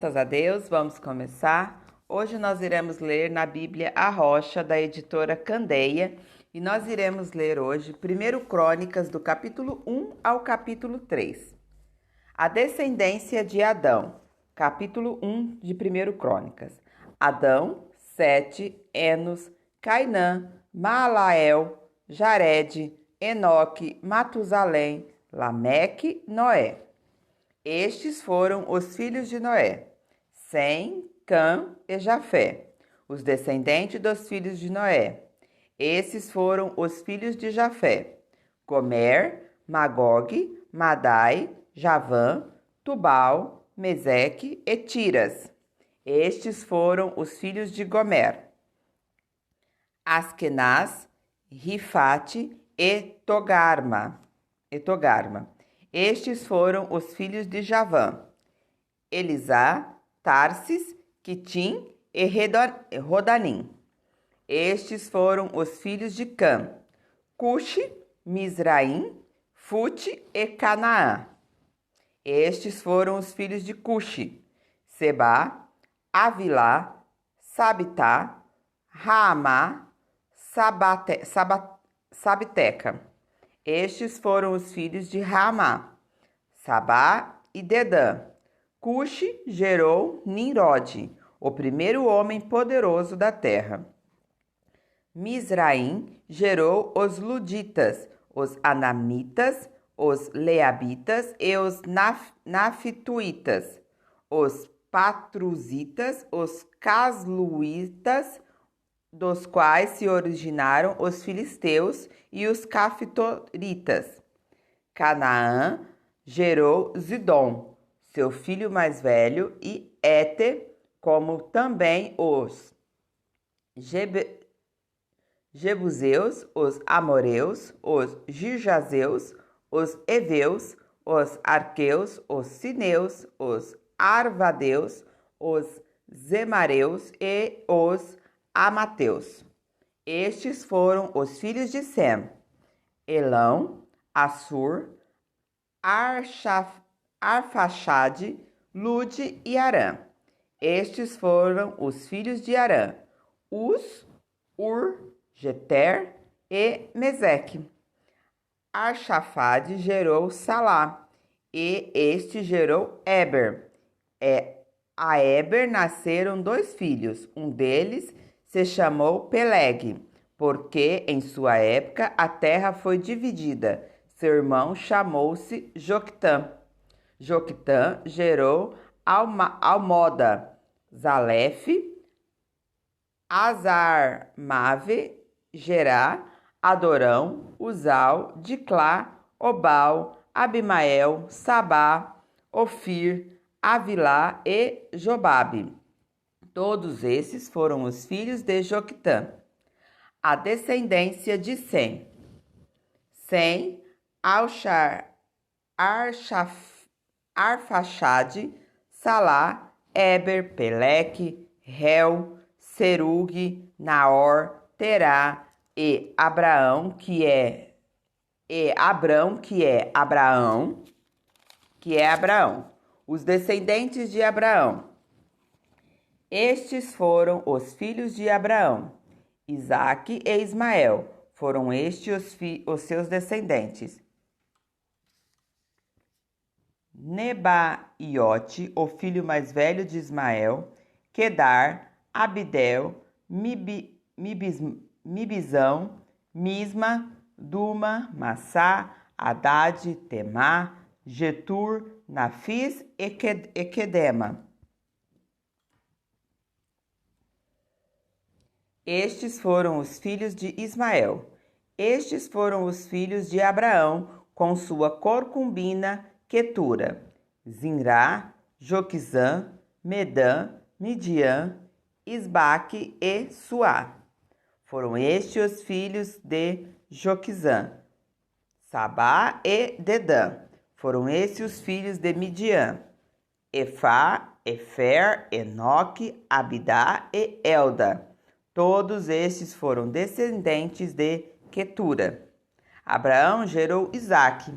Graças a Deus, vamos começar. Hoje nós iremos ler na Bíblia A Rocha, da editora Candeia, e nós iremos ler hoje 1 Crônicas, do capítulo 1 ao capítulo 3. A descendência de Adão, capítulo 1 de 1 Crônicas. Adão, Sete, Enos, Cainã, Maalael, Jared, Enoque, Matusalém, Lameque, Noé. Estes foram os filhos de Noé: Sem, Cã e Jafé, os descendentes dos filhos de Noé. Esses foram os filhos de Jafé: Gomer, Magog, Madai, Javã, Tubal, Meseque e Tiras. Estes foram os filhos de Gomer: Askenaz, Rifate e Togarma. Estes foram os filhos de Javã: Elisá, Tarsis, Quitim e Rodanim. Estes foram os filhos de Cã: Cuxi, Misraim, Fute e Canaã. Estes foram os filhos de Cuxi: Sebá, Avilá, Sabitá, Raamá, Sabteca. Estes foram os filhos de Raamá: Sabá e Dedã. Cuxi gerou Nimrode, o primeiro homem poderoso da terra. Misraim gerou os Luditas, os Anamitas, os Leabitas e os Naftuitas, os Patruzitas, os Casluitas, dos quais se originaram os filisteus e os Caftoritas. Canaã gerou Zidom, seu filho mais velho, e Éter, como também os Jebuseus, os Amoreus, os Girjazeus, os Eveus, os Arqueus, os Sineus, os Arvadeus, os Zemareus e os Amateus. Estes foram os filhos de Sem: Elão, Assur, Arfaxade, Lude e Arã. Estes foram os filhos de Arã: Uz, Ur, Jeter e Meseque. Arxafade gerou Salá, e este gerou Eber. A Eber nasceram dois filhos, um deles se chamou Peleg, porque em sua época a terra foi dividida. Seu irmão chamou-se Joctã. Joctã gerou Almoda, Zalefe, Azarmave, Gerá, Adorão, Uzal, Diclá, Obal, Abimael, Sabá, Ofir, Avilá e Jobabe. Todos esses foram os filhos de Joctã. A descendência de Sem: Sem, Arfaxade, Salá, Eber, Peleque, Réu, Serug, Naor, Terá e Abrão, que é Abraão. Os descendentes de Abraão. Estes foram os filhos de Abraão: Isaque e Ismael. Foram estes os seus descendentes. Nebaiote, o filho mais velho de Ismael, Quedar, Abidel, Mibizão, Misma, Duma, Massá, Haddad, Temá, Getur, Nafis e Quedema. Estes foram os filhos de Ismael. Estes foram os filhos de Abraão com sua concubina Quetura: Zinrá, Joquizã, Medã, Midian, Isbaque e Suá. Foram estes os filhos de Joquizã: Sabá e Dedã. Foram estes os filhos de Midian: Efá, Efer, Enoque, Abidá e Elda. Todos estes foram descendentes de Quetura. Abraão gerou Isaque.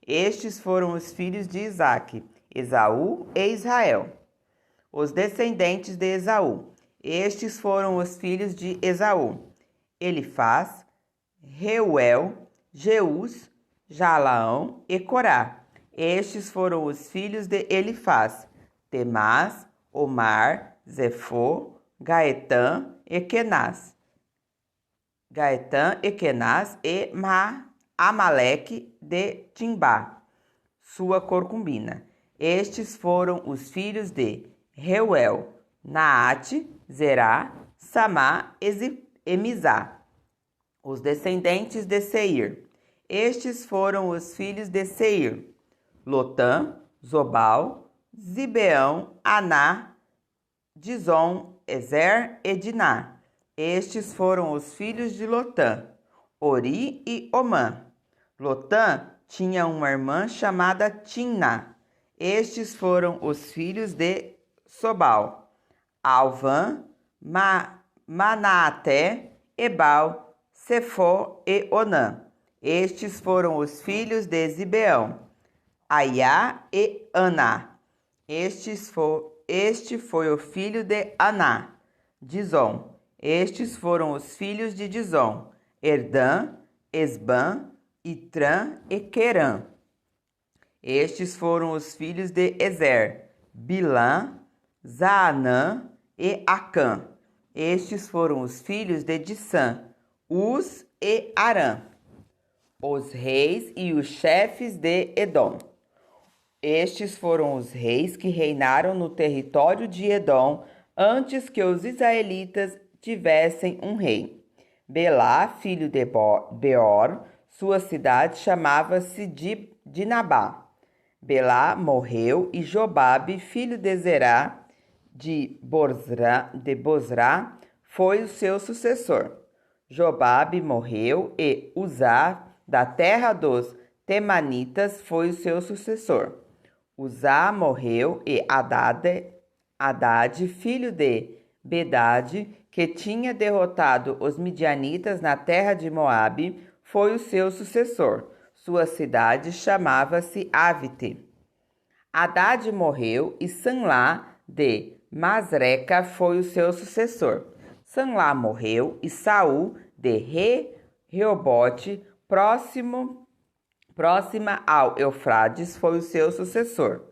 Estes foram os filhos de Isaque: Esaú e Israel. Os descendentes de Esaú. Estes foram os filhos de Esaú: Elifaz, Reuel, Jeus, Jalaão e Corá. Estes foram os filhos de Elifaz: Temás, Omar, Zefô, Gaetã e Kenaz. E Amaleque de Timbá, sua concubina. Estes foram os filhos de Reuel: Naate, Zerá, Samá e Mizá. Os descendentes de Seir. Estes foram os filhos de Seir: Lotã, Zobal, Zibeão, Aná, Dizon, Ezer e Diná. Estes foram os filhos de Lotã: Ori e Omã. Lotã tinha uma irmã chamada Timná. Estes foram os filhos de Sobal: Alvã, Manaaté, Ebal, Sefó e Onã. Estes foram os filhos de Zibeão: Aiá e Aná. Este foi o filho de Aná: Dizon. Estes foram os filhos de Dizon: Erdã, Esbã, Itrã e Querã. Estes foram os filhos de Ezer: Bilã, Zaanã e Acã. Estes foram os filhos de Dissã: Uz e Arã. Os reis e os chefes de Edom. Estes foram os reis que reinaram no território de Edom antes que os israelitas tivessem um rei. Belá, filho de Beor, sua cidade chamava-se Dinabá. Belá morreu e Jobabe, filho de Zerá, de Bozrá, foi o seu sucessor. Jobabe morreu e Uzá, da terra dos Temanitas, foi o seu sucessor. Uzá morreu e Haddad, filho de Bedade, que tinha derrotado os midianitas na terra de Moabe, foi o seu sucessor. Sua cidade chamava-se Avite. Haddad morreu e Sanlá de Masreca foi o seu sucessor. Sanlá morreu e Saul de Reobote, próxima ao Eufrates, foi o seu sucessor.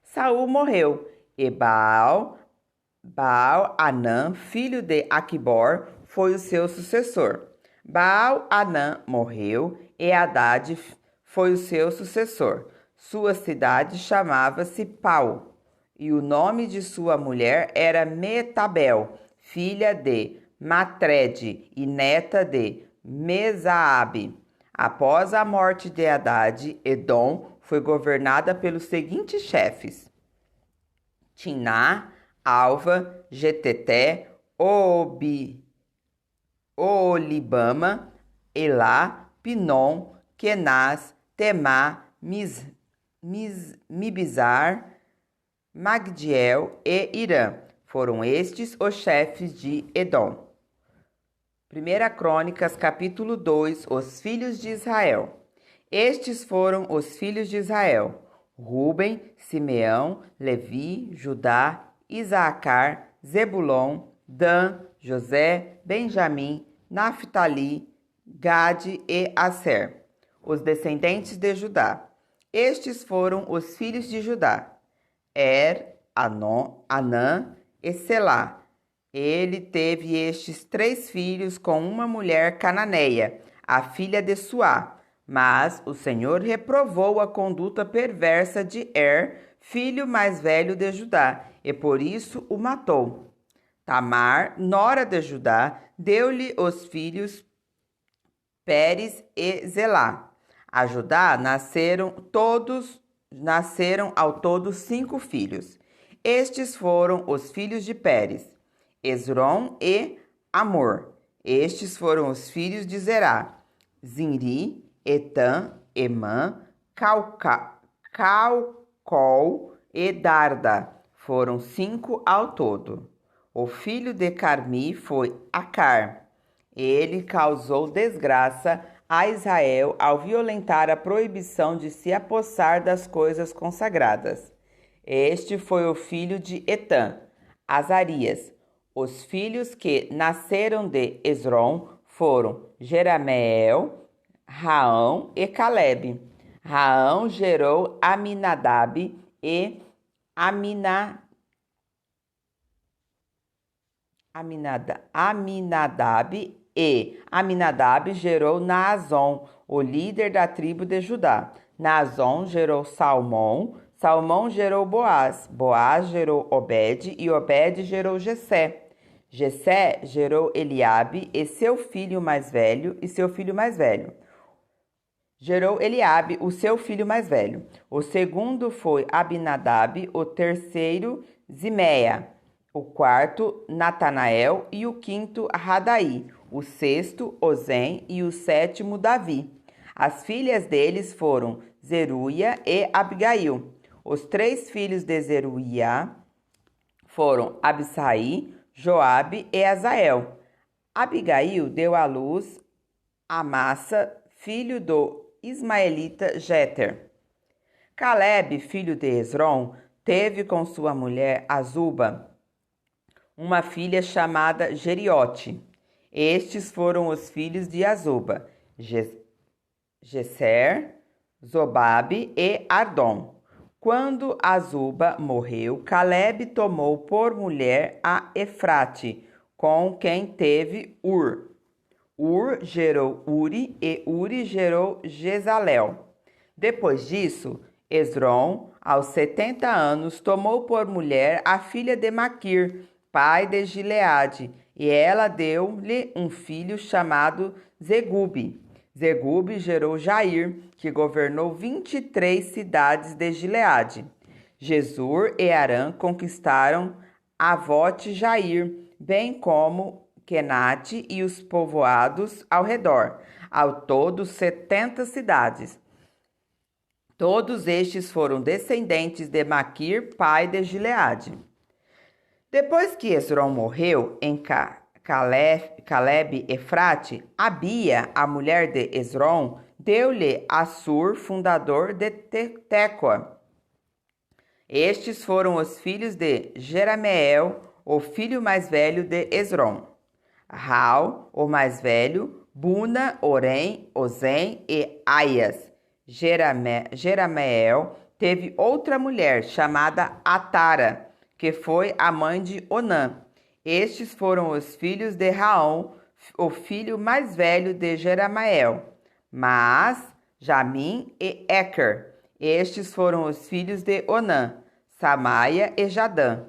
Saul morreu e Baal-Anã, filho de Aquibor, foi o seu sucessor. Baal-Anã morreu e Haddad foi o seu sucessor. Sua cidade chamava-se Pau, e o nome de sua mulher era Metabel, filha de Matred e neta de Mesaabe. Após a morte de Haddad, Edom foi governada pelos seguintes chefes: Timná, Alva, Geteté, Oolibama, Elá, Pinom, Kenaz, Temá, Mibzar, Magdiel e Irã. Foram estes os chefes de Edom. 1 Crônicas, capítulo 2, os filhos de Israel. Estes foram os filhos de Israel: Ruben, Simeão, Levi, Judá, Isacar, Zebulon, Dan, José, Benjamim, Naphtali, Gade e Asser. Os descendentes de Judá. Estes foram os filhos de Judá: Anã e Selá. Ele teve estes 3 filhos com uma mulher cananeia, a filha de Suá. Mas o Senhor reprovou a conduta perversa de filho mais velho de Judá, e por isso o matou. Tamar, nora de Judá, deu-lhe os filhos Pérez e Zelá. A Judá nasceram ao todo 5 filhos. Estes foram os filhos de Pérez: Esrom e Amor. Estes foram os filhos de Zerá: Zinri, Etã, Emã, Calcol e Darda. Foram 5 ao todo. O filho de Carmi foi Acar. Ele causou desgraça a Israel ao violentar a proibição de se apossar das coisas consagradas. Este foi o filho de Etã. Azarias. Os filhos que nasceram de Esrom foram Jerameel, Raão e Calebe. Raão gerou Aminadab e Aminadab gerou Naazon, o líder da tribo de Judá. Naazon gerou Salmão, Salmão gerou Boaz, Boaz gerou Obed e Obed gerou Jessé. Jessé gerou Eliabe e seu filho mais velho Gerou Eliabe, o seu filho mais velho. O segundo foi Abinadab, o terceiro Zimeia, o quarto Natanael e o quinto Radaí, o sexto Ozem e o sétimo Davi. As filhas deles foram Zeruia e Abigail. Os três filhos de Zeruia foram Abissai, Joabe e Azael. Abigail deu à luz a Amassa, filho do ismaelita Jeter. Calebe, filho de Esrom, teve com sua mulher Azuba uma filha chamada Jeriote. Estes foram os filhos de Azuba: Gesser, Zobabe e Ardom. Quando Azuba morreu, Calebe tomou por mulher a Efrate, com quem teve Ur. Ur gerou Uri e Uri gerou Jezalel. Depois disso, Esrom, aos 70 anos, tomou por mulher a filha de Maquir, pai de Gileade, e ela deu-lhe um filho chamado Zegube. Zegube gerou Jair, que governou 23 cidades de Gileade. Jesur e Arã conquistaram Avote-Jair, bem como Kenate e os povoados ao redor, ao todo 70 cidades. Todos estes foram descendentes de Maquir, pai de Gileade. Depois que Esrom morreu em Calebe Efrate, Abia, a mulher de Esrom, deu-lhe Assur, fundador de Tecoa. Estes foram os filhos de Jerameel, o filho mais velho de Esrom. Ral, o mais velho, Buna, Orem, Ozem e Aias. Jerameel teve outra mulher chamada Atara, que foi a mãe de Onã. Estes foram os filhos de Raão, o filho mais velho de Jerameel. Mas, Jamim e Eker. Estes foram os filhos de Onã, Samaia e Jadã.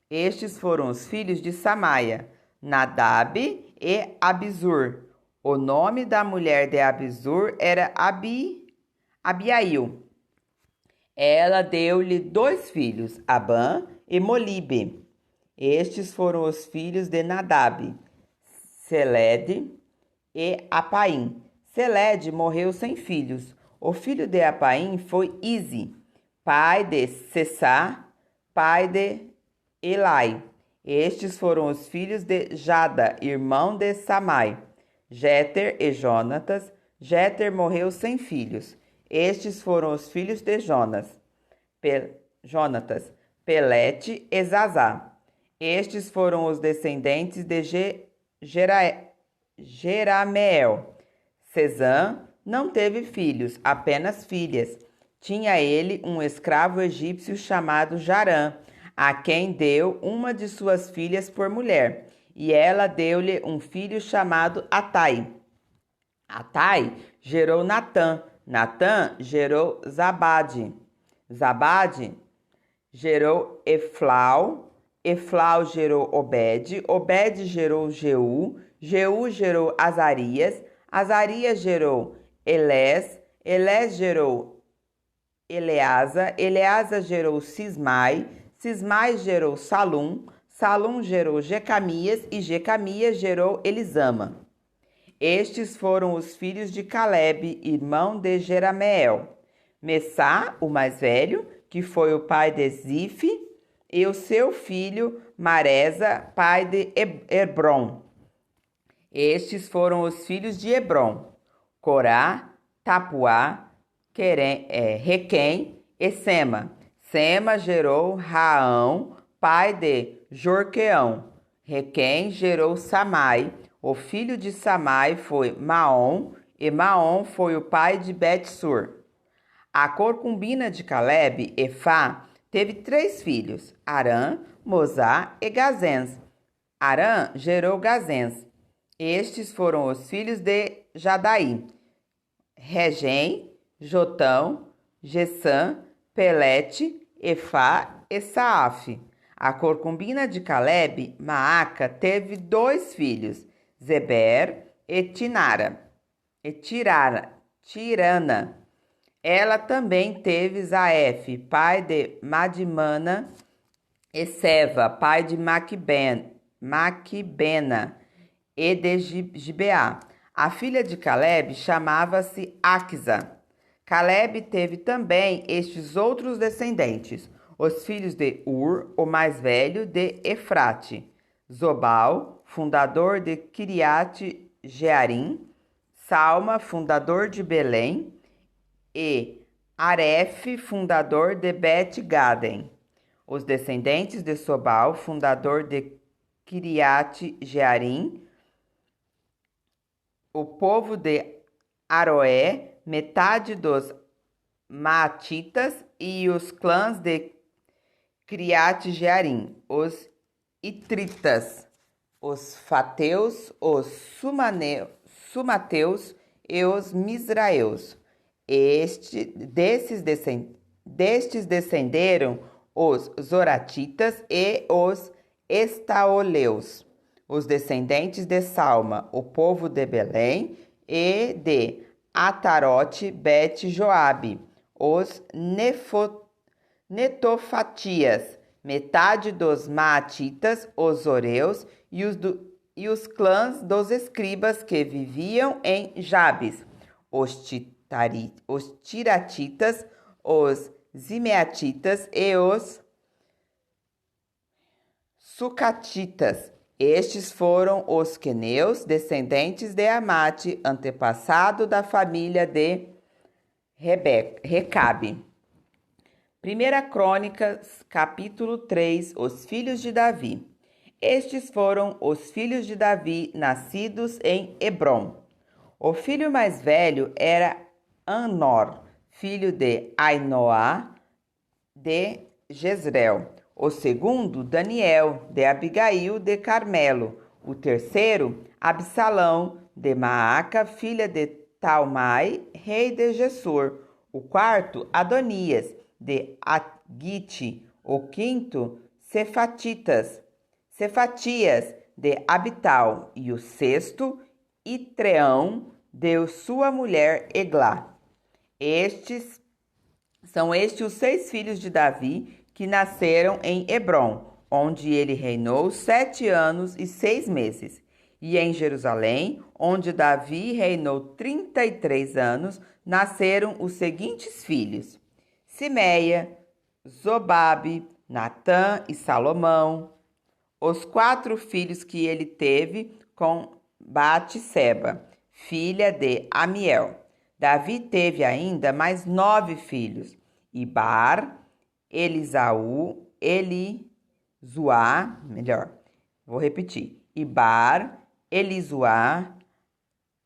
Estes foram os filhos de Samaia, Nadab e Abizur. O nome da mulher de Abizur era Abiail. Ela deu-lhe 2 filhos, Abã e Molibe. Estes foram os filhos de Nadab, Seled e Apaim. Seled morreu sem filhos. O filho de Apaim foi Ize, pai de Sessá, pai de Elai. Estes foram os filhos de Jada, irmão de Samai, Jeter e Jonatas. Jeter morreu sem filhos. Estes foram os filhos de Jonatas, Pelete e Zazá. Estes foram os descendentes de Jerameel. Sezã não teve filhos, apenas filhas. Tinha ele um escravo egípcio chamado Jarã, a quem deu uma de suas filhas por mulher, e ela deu-lhe um filho chamado Atai. Atai gerou Natã, Natã gerou Zabade, Zabade gerou Eflau, Eflau gerou Obed, Obed gerou Jeú, Jeú gerou Azarias, Azarias gerou Elés, Elés gerou Eleasa, Eleasa gerou Sismai, Sismai gerou Salum, Salum gerou Jecamias e Jecamias gerou Elisama. Estes foram os filhos de Calebe, irmão de Jerameel. Messá, o mais velho, que foi o pai de Zife, e o seu filho Maresa, pai de Hebron. Estes foram os filhos de Hebron: Corá, Tapuá, Requem e Sema. Sema gerou Raão, pai de Jorqueão. Requém gerou Samai. O filho de Samai foi Maom, e Maom foi o pai de Bet-sur. A concubina de Caleb, Efá, teve 3 filhos, Arã, Mosá e Gazens. Arã gerou Gazens. Estes foram os filhos de Jadaí: Regem, Jotão, Gessã, Pelete, Efá e Saaf. A concubina de Caleb, Maaca, teve 2 filhos, Zeber e Tirana. Ela também teve Zaef, pai de Madimana, e Seva, pai de Maquibena e de Gibeá. A filha de Caleb chamava-se Aquisa. Caleb teve também estes outros descendentes: os filhos de Ur, o mais velho, de Efrate, Zobal, fundador de Kiriat Jearim, Salma, fundador de Belém, e Aref, fundador de Bet-Gaden. Os descendentes de Sobal, fundador de Kiriat Jearim, o povo de Aroé, metade dos Maatitas e os clãs de Kiriat Jearim, os Itritas, os Fateus, os Sumateus e os Misraeus. Destes descenderam os Zoratitas e os Estaoleus, os descendentes de Salma, o povo de Belém, e de Atarote, Bet-Joabe, os Netofatias, metade dos Maatitas, os Zoreus e os clãs dos escribas que viviam em Jabes, os Tiratitas, os Zimeatitas e os Sucatitas. Estes foram os queneus, descendentes de Amate, antepassado da família de Recabe. 1 Crônicas, capítulo 3, os filhos de Davi. Estes foram os filhos de Davi, nascidos em Hebrom. O filho mais velho era Anor, filho de Ainoá de Jezreel. O segundo, Daniel, de Abigail de Carmelo. O terceiro, Absalão, de Maaca, filha de Talmai, rei de Gessur. O quarto, Adonias, de Agite. O quinto, Cefatias, de Abital. E o sexto, Itreão, de sua mulher Eglá. São estes os 6 filhos de Davi, que nasceram em Hebrom, onde ele reinou 7 anos e 6 meses. E em Jerusalém, onde Davi reinou 33 anos, nasceram os seguintes filhos: Simeia, Zobabe, Natã e Salomão. Os 4 filhos que ele teve com Batseba, filha de Amiel. Davi teve ainda mais 9 filhos: Ibar, Ibar, Elizuá,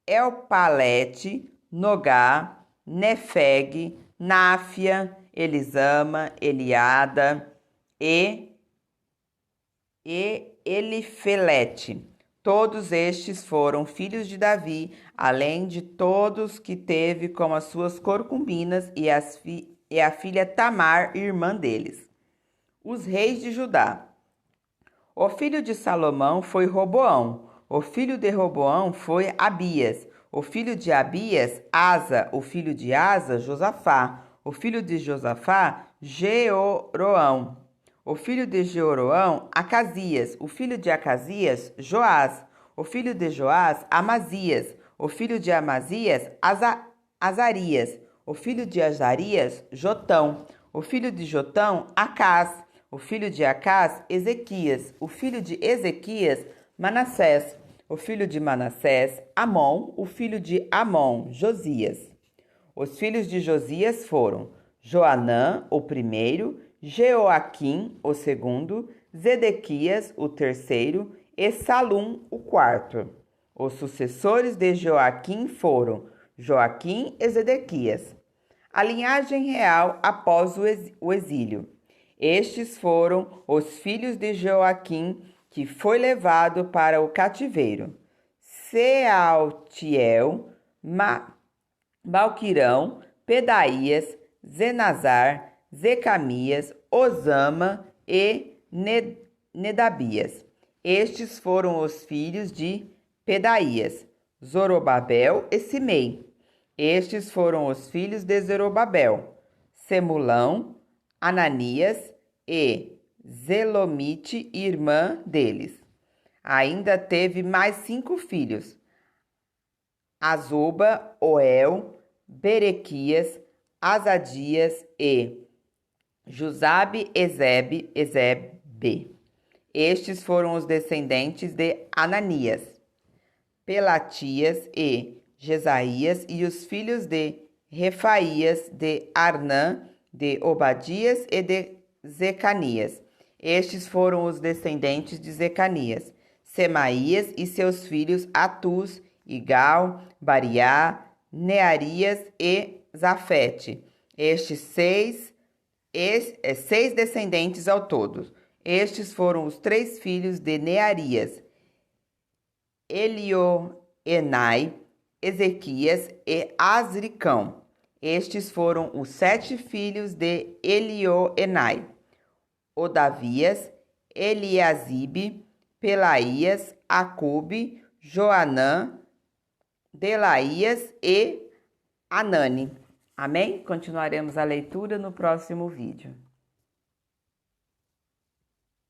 Elpalete, Nogá, Nefeg, Náfia, Elisama, Eliada e Elifelete. Todos estes foram filhos de Davi, além de todos que teve com as suas concubinas e a filha Tamar, irmã deles. Os reis de Judá. O filho de Salomão foi Roboão. O filho de Roboão foi Abias. O filho de Abias, Asa. O filho de Asa, Josafá. O filho de Josafá, Jeoroão. O filho de Jeoroão, Acasias. O filho de Acasias, Joás. O filho de Joás, Amazias. O filho de Amazias, Azarias. O filho de Azarias, Jotão. O filho de Jotão, Acás. O filho de Acás, Ezequias. O filho de Ezequias, Manassés. O filho de Manassés, Amon. O filho de Amon, Josias. Os filhos de Josias foram Joanã, o primeiro, Jeoaquim, o segundo, Zedequias, o terceiro, e Salum, o quarto. Os sucessores de Joaquim foram Joaquim e Zedequias. A linhagem real após o exílio. Estes foram os filhos de Joaquim, que foi levado para o cativeiro: Sealtiel, Malquirão, Pedaías, Zenazar, Zecamias, Osama e Nedabias. Estes foram os filhos de Pedaías: Zorobabel e Simei. Estes foram os filhos de Zorobabel: Semulão, Ananias e Zelomite, irmã deles. Ainda teve mais 5 filhos: Azuba, Oel, Berequias, Azadias e Jusabe, Ezebe. Estes foram os descendentes de Ananias, Pelatias e Jesaías, e os filhos de Refaías, de Arnã, de Obadias e de Zecanias. Estes foram os descendentes de Zecanias: Semaías e seus filhos Atus, Igal, Bariá, Nearias e Zafete. Estes seis descendentes ao todo. Estes foram os 3 filhos de Nearias: Elioenai, Ezequias e Azricão. Estes foram os 7 filhos de Elioenai: Odavias, Eliasibe, Pelaías, Acube, Joanã, Delaías e Anani. Amém? Continuaremos a leitura no próximo vídeo.